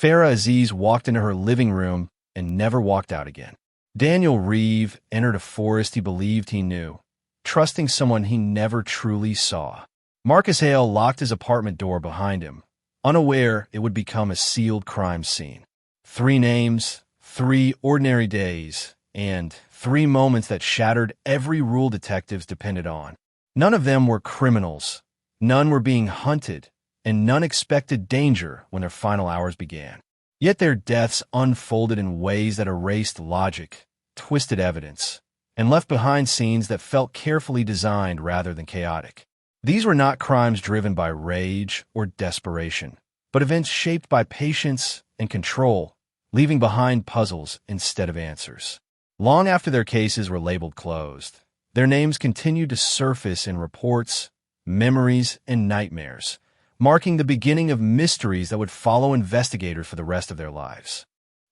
Farah Aziz walked into her living room and never walked out again. Daniel Reeve entered a forest he believed he knew, trusting someone he never truly saw. Marcus Hale locked his apartment door behind him, unaware it would become a sealed crime scene. 3 names, 3 ordinary days, and 3 moments that shattered every rule detectives depended on. None of them were criminals, none were being hunted, and none expected danger when their final hours began. Yet their deaths unfolded in ways that erased logic, twisted evidence, and left behind scenes that felt carefully designed rather than chaotic. These were not crimes driven by rage or desperation, but events shaped by patience and control, leaving behind puzzles instead of answers. Long after their cases were labeled closed, their names continued to surface in reports, memories, and nightmares, marking the beginning of mysteries that would follow investigators for the rest of their lives.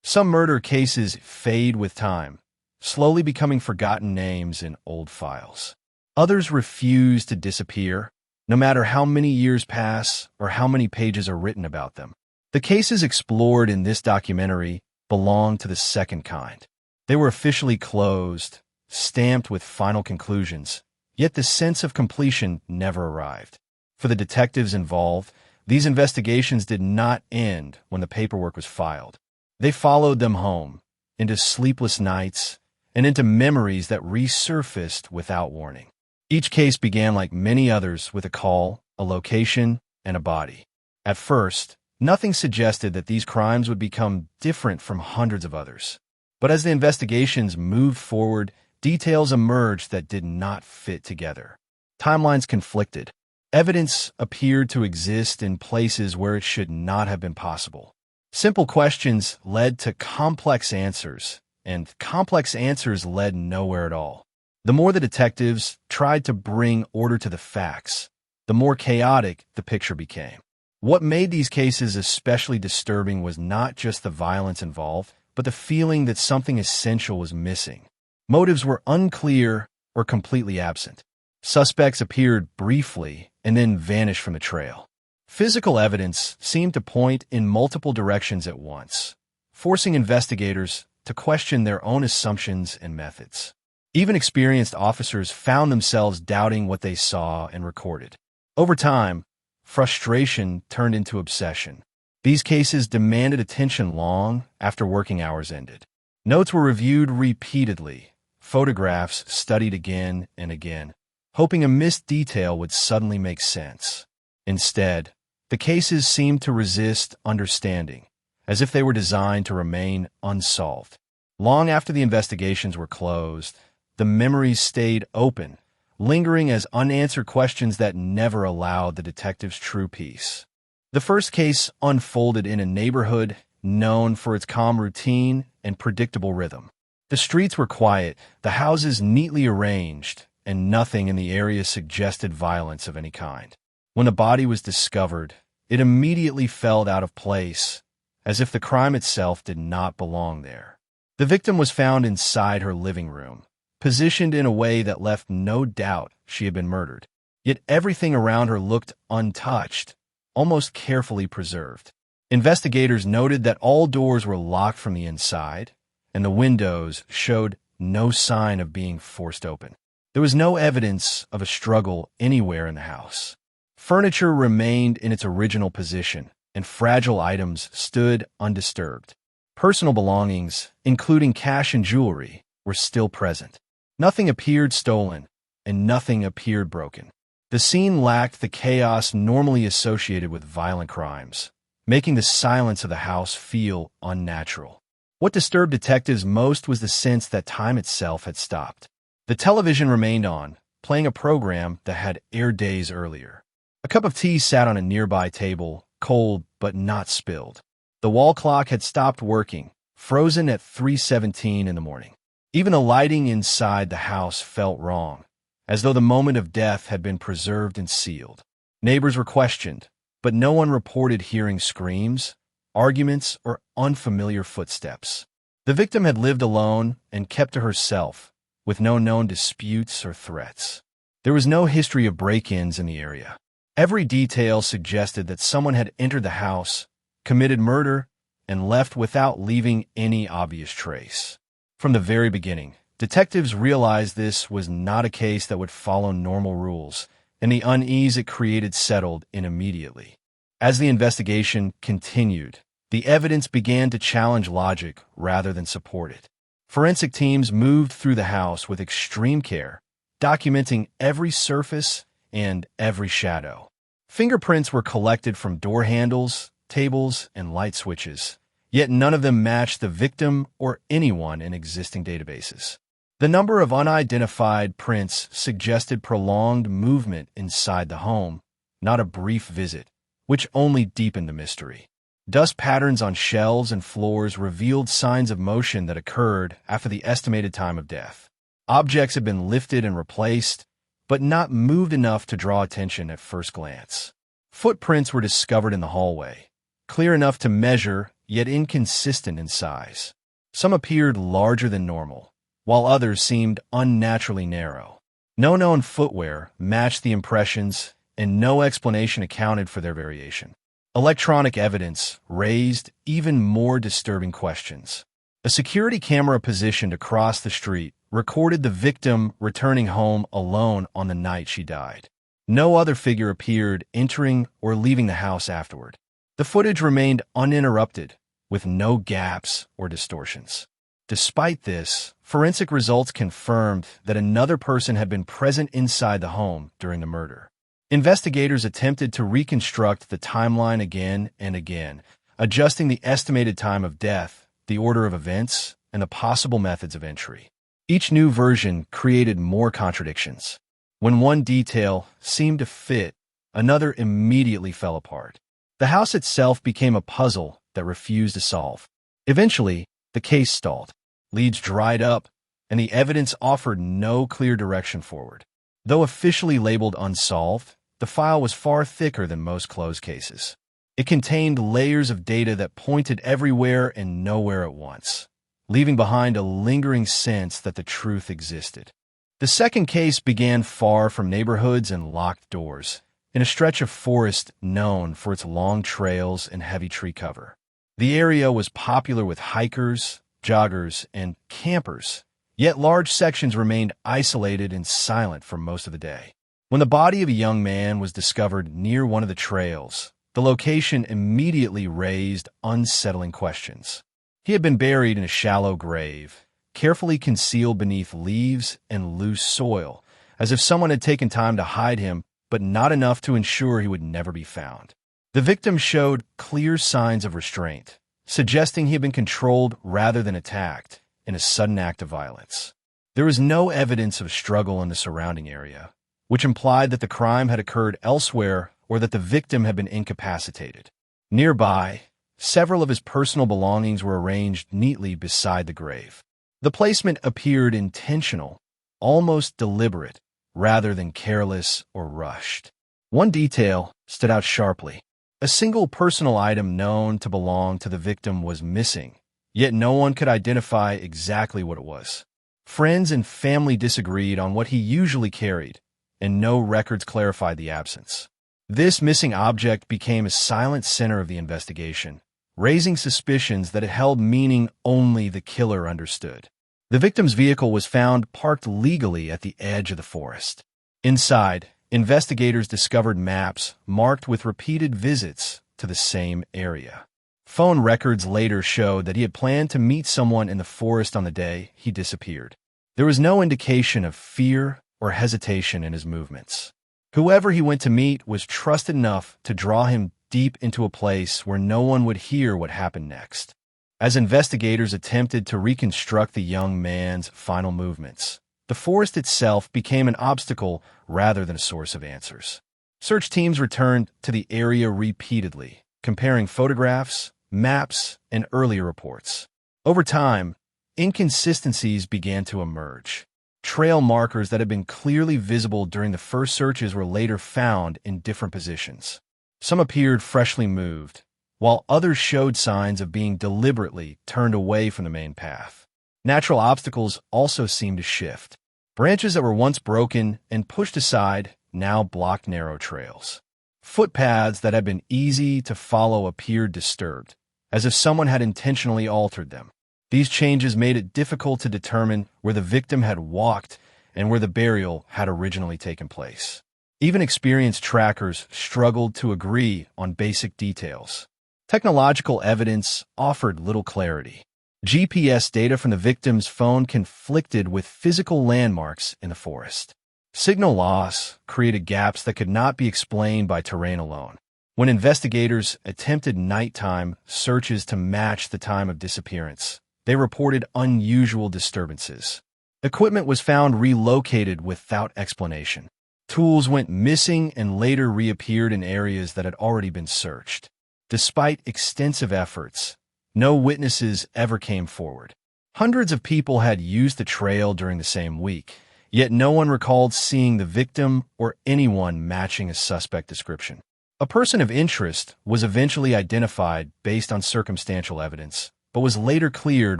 Some murder cases fade with time, slowly becoming forgotten names in old files. Others refuse to disappear, no matter how many years pass or how many pages are written about them. The cases explored in this documentary belong to the second kind. They were officially closed, stamped with final conclusions, yet the sense of completion never arrived. For the detectives involved, these investigations did not end when the paperwork was filed. They followed them home, into sleepless nights, and into memories that resurfaced without warning. Each case began like many others with a call, a location, and a body. At first, nothing suggested that these crimes would become different from hundreds of others. But as the investigations moved forward, details emerged that did not fit together. Timelines conflicted. Evidence appeared to exist in places where it should not have been possible. Simple questions led to complex answers, and complex answers led nowhere at all. The more the detectives tried to bring order to the facts, the more chaotic the picture became. What made these cases especially disturbing was not just the violence involved, but the feeling that something essential was missing. Motives were unclear or completely absent. Suspects appeared briefly and then vanished from the trail. Physical evidence seemed to point in multiple directions at once, forcing investigators to question their own assumptions and methods. Even experienced officers found themselves doubting what they saw and recorded. Over time, frustration turned into obsession. These cases demanded attention long after working hours ended. Notes were reviewed repeatedly, photographs studied again and again, hoping a missed detail would suddenly make sense. Instead, the cases seemed to resist understanding, as if they were designed to remain unsolved. Long after the investigations were closed, the memories stayed open, lingering as unanswered questions that never allowed the detectives true peace. The first case unfolded in a neighborhood known for its calm routine and predictable rhythm. The streets were quiet, the houses neatly arranged, and nothing in the area suggested violence of any kind. When a body was discovered, it immediately felt out of place, as if the crime itself did not belong there. The victim was found inside her living room, positioned in a way that left no doubt she had been murdered. Yet everything around her looked untouched, almost carefully preserved. Investigators noted that all doors were locked from the inside, and the windows showed no sign of being forced open. There was no evidence of a struggle anywhere in the house. Furniture remained in its original position, and fragile items stood undisturbed. Personal belongings, including cash and jewelry, were still present. Nothing appeared stolen, and nothing appeared broken. The scene lacked the chaos normally associated with violent crimes, making the silence of the house feel unnatural. What disturbed detectives most was the sense that time itself had stopped. The television remained on, playing a program that had aired days earlier. A cup of tea sat on a nearby table, cold but not spilled. The wall clock had stopped working, frozen at 3:17 in the morning. Even the lighting inside the house felt wrong, as though the moment of death had been preserved and sealed. Neighbors were questioned, but no one reported hearing screams, arguments, or unfamiliar footsteps. The victim had lived alone and kept to herself, with no known disputes or threats. There was no history of break-ins in the area. Every detail suggested that someone had entered the house, committed murder, and left without leaving any obvious trace. From the very beginning, detectives realized this was not a case that would follow normal rules, and the unease it created settled in immediately. As the investigation continued, the evidence began to challenge logic rather than support it. Forensic teams moved through the house with extreme care, documenting every surface and every shadow. Fingerprints were collected from door handles, tables, and light switches, yet none of them matched the victim or anyone in existing databases. The number of unidentified prints suggested prolonged movement inside the home, not a brief visit, which only deepened the mystery. Dust patterns on shelves and floors revealed signs of motion that occurred after the estimated time of death. Objects had been lifted and replaced, but not moved enough to draw attention at first glance. Footprints were discovered in the hallway, clear enough to measure, yet inconsistent in size. Some appeared larger than normal, while others seemed unnaturally narrow. No known footwear matched the impressions, and no explanation accounted for their variation. Electronic evidence raised even more disturbing questions. A security camera positioned across the street recorded the victim returning home alone on the night she died. No other figure appeared entering or leaving the house afterward. The footage remained uninterrupted, with no gaps or distortions. Despite this, forensic results confirmed that another person had been present inside the home during the murder. Investigators attempted to reconstruct the timeline again and again, adjusting the estimated time of death, the order of events, and the possible methods of entry. Each new version created more contradictions. When one detail seemed to fit, another immediately fell apart. The house itself became a puzzle that refused to solve. Eventually, the case stalled. Leads dried up, and the evidence offered no clear direction forward. Though officially labeled unsolved, the file was far thicker than most closed cases. It contained layers of data that pointed everywhere and nowhere at once, leaving behind a lingering sense that the truth existed. The second case began far from neighborhoods and locked doors, in a stretch of forest known for its long trails and heavy tree cover. The area was popular with hikers, joggers, and campers, yet large sections remained isolated and silent for most of the day. When the body of a young man was discovered near one of the trails, the location immediately raised unsettling questions. He had been buried in a shallow grave, carefully concealed beneath leaves and loose soil, as if someone had taken time to hide him, but not enough to ensure he would never be found. The victim showed clear signs of restraint, suggesting he had been controlled rather than attacked in a sudden act of violence. There was no evidence of struggle in the surrounding area, which implied that the crime had occurred elsewhere or that the victim had been incapacitated. Nearby, several of his personal belongings were arranged neatly beside the grave. The placement appeared intentional, almost deliberate, rather than careless or rushed. One detail stood out sharply. A single personal item known to belong to the victim was missing, yet no one could identify exactly what it was. Friends and family disagreed on what he usually carried, and no records clarified the absence. This missing object became a silent center of the investigation, raising suspicions that it held meaning only the killer understood. The victim's vehicle was found parked legally at the edge of the forest. Inside, investigators discovered maps marked with repeated visits to the same area. Phone records later showed that he had planned to meet someone in the forest on the day he disappeared. There was no indication of fear or hesitation in his movements. Whoever he went to meet was trusted enough to draw him deep into a place where no one would hear what happened next. As investigators attempted to reconstruct the young man's final movements, the forest itself became an obstacle rather than a source of answers. Search teams returned to the area repeatedly, comparing photographs, maps, and earlier reports. Over time, inconsistencies began to emerge. Trail markers that had been clearly visible during the first searches were later found in different positions. Some appeared freshly moved, while others showed signs of being deliberately turned away from the main path. Natural obstacles also seemed to shift. Branches that were once broken and pushed aside now blocked narrow trails. Footpaths that had been easy to follow appeared disturbed, as if someone had intentionally altered them. These changes made it difficult to determine where the victim had walked and where the burial had originally taken place. Even experienced trackers struggled to agree on basic details. Technological evidence offered little clarity. GPS data from the victim's phone conflicted with physical landmarks in the forest. Signal loss created gaps that could not be explained by terrain alone. When investigators attempted nighttime searches to match the time of disappearance, they reported unusual disturbances. Equipment was found relocated without explanation. Tools went missing and later reappeared in areas that had already been searched. Despite extensive efforts, no witnesses ever came forward. Hundreds of people had used the trail during the same week, yet no one recalled seeing the victim or anyone matching a suspect description. A person of interest was eventually identified based on circumstantial evidence, but was later cleared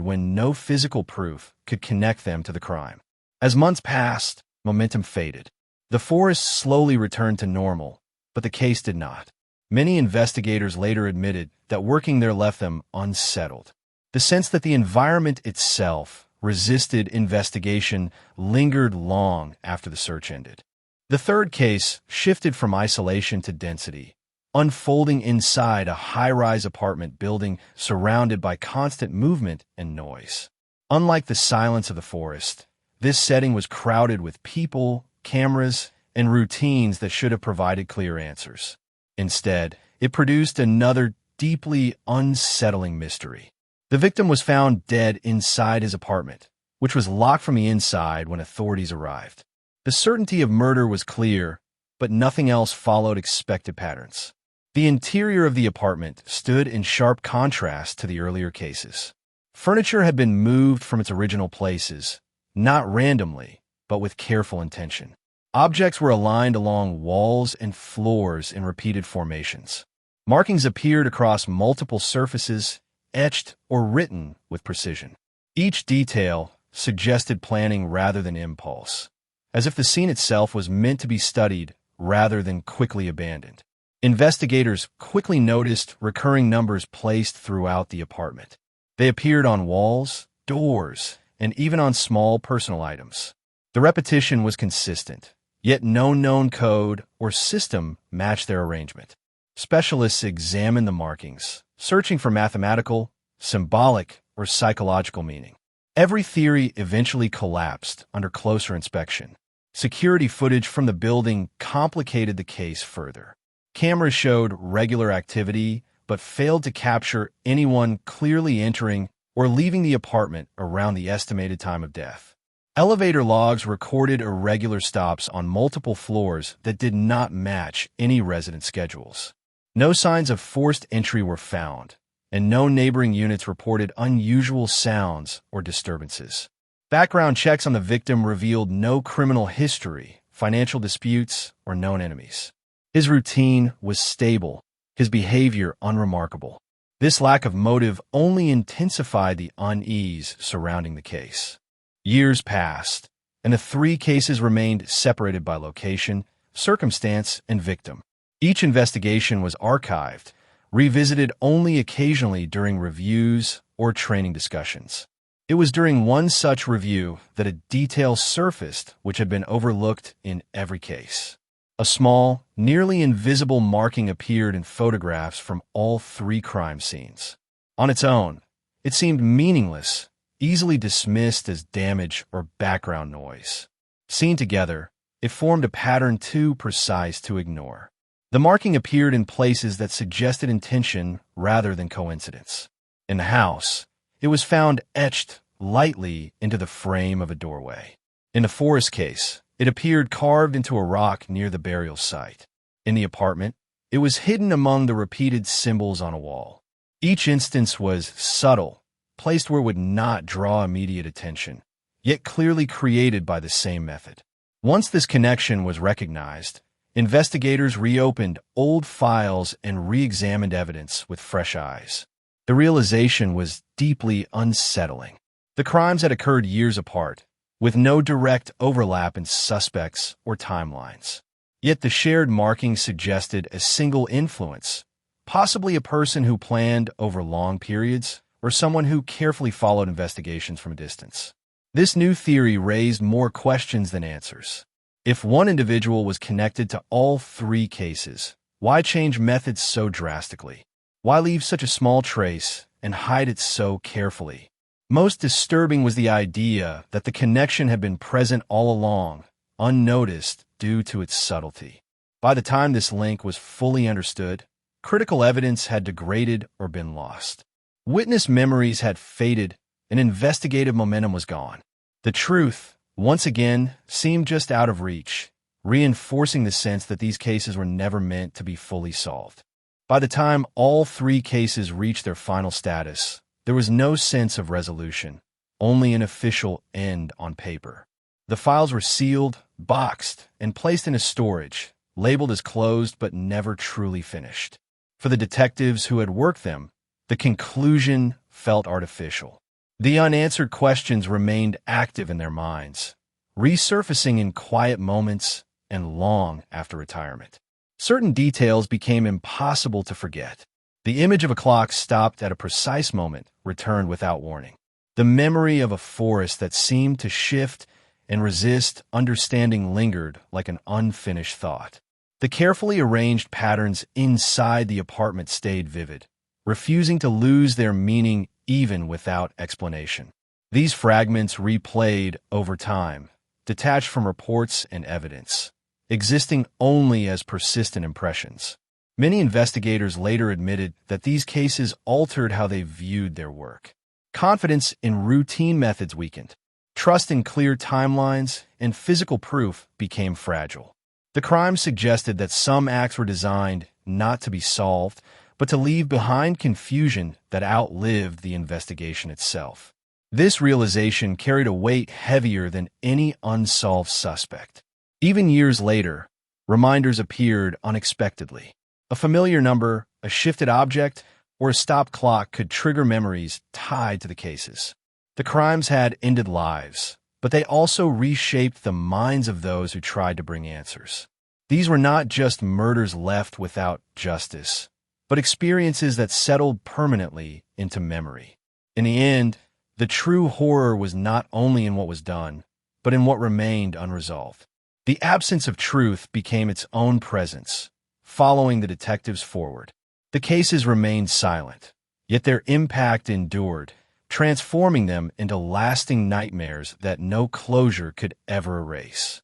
when no physical proof could connect them to the crime. As months passed, momentum faded. The forest slowly returned to normal, but the case did not. Many investigators later admitted that working there left them unsettled. The sense that the environment itself resisted investigation lingered long after the search ended. The third case shifted from isolation to density, unfolding inside a high-rise apartment building surrounded by constant movement and noise. Unlike the silence of the forest, this setting was crowded with people, cameras, and routines that should have provided clear answers. Instead, it produced another deeply unsettling mystery. The victim was found dead inside his apartment, which was locked from the inside when authorities arrived. The certainty of murder was clear, but nothing else followed expected patterns. The interior of the apartment stood in sharp contrast to the earlier cases. Furniture had been moved from its original places, not randomly, but with careful intention. Objects were aligned along walls and floors in repeated formations. Markings appeared across multiple surfaces, etched or written with precision. Each detail suggested planning rather than impulse, as if the scene itself was meant to be studied rather than quickly abandoned. Investigators quickly noticed recurring numbers placed throughout the apartment. They appeared on walls, doors, and even on small personal items. The repetition was consistent, yet no known code or system matched their arrangement. Specialists examined the markings, searching for mathematical, symbolic, or psychological meaning. Every theory eventually collapsed under closer inspection. Security footage from the building complicated the case further. Cameras showed regular activity, but failed to capture anyone clearly entering or leaving the apartment around the estimated time of death. Elevator logs recorded irregular stops on multiple floors that did not match any resident schedules. No signs of forced entry were found, and no neighboring units reported unusual sounds or disturbances. Background checks on the victim revealed no criminal history, financial disputes, or known enemies. His routine was stable, his behavior unremarkable. This lack of motive only intensified the unease surrounding the case. Years passed, and the three cases remained separated by location, circumstance, and victim. Each investigation was archived, revisited only occasionally during reviews or training discussions. It was during one such review that a detail surfaced which had been overlooked in every case. A small, nearly invisible marking appeared in photographs from all three crime scenes. On its own, it seemed meaningless, easily dismissed as damage or background noise. Seen together, it formed a pattern too precise to ignore. The marking appeared in places that suggested intention rather than coincidence. In the house, it was found etched lightly into the frame of a doorway. In the forest case, it appeared carved into a rock near the burial site. In the apartment, it was hidden among the repeated symbols on a wall. Each instance was subtle, placed where it would not draw immediate attention, yet clearly created by the same method. Once this connection was recognized, investigators reopened old files and re-examined evidence with fresh eyes. The realization was deeply unsettling. The crimes had occurred years apart, with no direct overlap in suspects or timelines. Yet the shared markings suggested a single influence, Possibly a person who planned over long periods, or someone who carefully followed investigations from a distance. This new theory raised more questions than answers. If one individual was connected to all three cases, why change methods so drastically? Why leave such a small trace and hide it so carefully? Most disturbing was the idea that the connection had been present all along, unnoticed due to its subtlety. By the time this link was fully understood, critical evidence had degraded or been lost. Witness memories had faded, and investigative momentum was gone. The truth, once again, seemed just out of reach, reinforcing the sense that these cases were never meant to be fully solved. By the time all three cases reached their final status, there was no sense of resolution, only an official end on paper. The files were sealed, boxed, and placed in a storage, labeled as closed but never truly finished. For the detectives who had worked them, the conclusion felt artificial. The unanswered questions remained active in their minds, resurfacing in quiet moments and long after retirement. Certain details became impossible to forget. The image of a clock stopped at a precise moment returned without warning. The memory of a forest that seemed to shift and resist understanding lingered like an unfinished thought. The carefully arranged patterns inside the apartment stayed vivid, refusing to lose their meaning even without explanation. These fragments replayed over time, detached from reports and evidence, existing only as persistent impressions. Many investigators later admitted that these cases altered how they viewed their work. Confidence in routine methods weakened. Trust in clear timelines and physical proof became fragile. The crime suggested that some acts were designed not to be solved, but to leave behind confusion that outlived the investigation itself. This realization carried a weight heavier than any unsolved suspect. Even years later, reminders appeared unexpectedly. A familiar number, a shifted object, or a stopped clock could trigger memories tied to the cases. The crimes had ended lives, but they also reshaped the minds of those who tried to bring answers. These were not just murders left without justice, but experiences that settled permanently into memory. In the end, the true horror was not only in what was done, but in what remained unresolved. The absence of truth became its own presence, following the detectives forward. The cases remained silent, yet their impact endured, transforming them into lasting nightmares that no closure could ever erase.